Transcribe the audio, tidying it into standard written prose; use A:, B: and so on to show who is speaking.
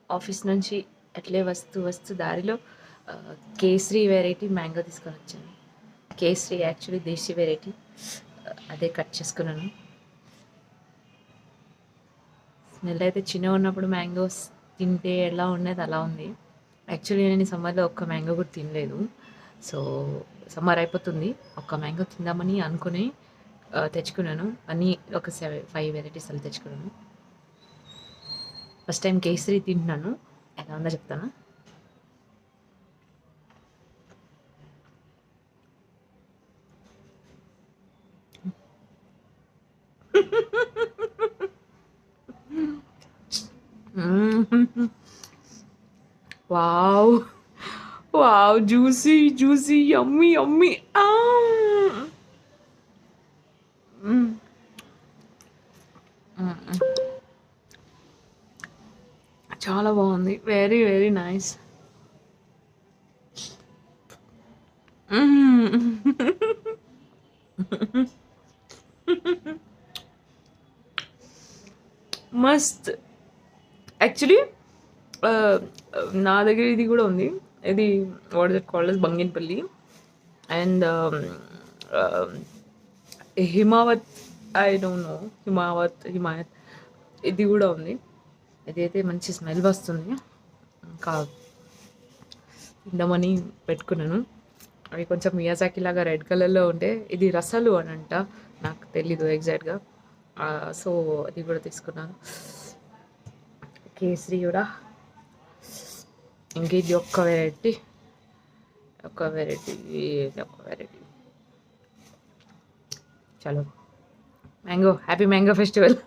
A: Office నుంచి అట్లే వస్తూ దారిలో కేసరి వెరైటీ మ్యాంగో తీసుకొని వచ్చాను. కేసరి యాక్చువల్లీ దేశీ వెరైటీ, అదే కట్ చేసుకున్నాను. స్మెల్ అయితే చిన్నగా ఉన్నప్పుడు మ్యాంగోస్ తింటే ఎలా ఉండేది అలా ఉంది. యాక్చువల్లీ నేను ఈ సమ్మర్లో ఒక్క మ్యాంగో కూడా తినలేదు. సో సమ్మర్ అయిపోతుంది, ఒక్క మ్యాంగో తిందామని అనుకుని తెచ్చుకున్నాను. అన్నీ ఒక 5 వెరైటీస్ అలా తెచ్చుకున్నాను. ఫస్ట్ టైం కేసరి తింటున్నాను, ఎలా ఉందో చెప్తాను. Wow wow, juicy juicy, yummy yummy. చాలా బాగుంది, వెరీ వెరీ నైస్. మస్త్. యాక్చువల్లీ నా దగ్గర ఇది కూడా ఉంది, ఇది what is it called Banganapalli and Himavat, I don't know, Himayat ఇది కూడా ఉంది. ఇదైతే మంచి స్మెల్ వస్తుంది, ఇంకా తిందామని పెట్టుకున్నాను. అవి కొంచెం మియాజాకి లాగా రెడ్ కలర్లో ఉంటే, ఇది రసాలు అని అంట, నాకు తెలీదు ఎగ్జాక్ట్గా. సో అది కూడా తీసుకున్నాను. కేసరి కూడా, ఇంక ఇది ఒక్క వెరైటీ. చలో, మ్యాంగో, హ్యాపీ మ్యాంగో ఫెస్టివల్.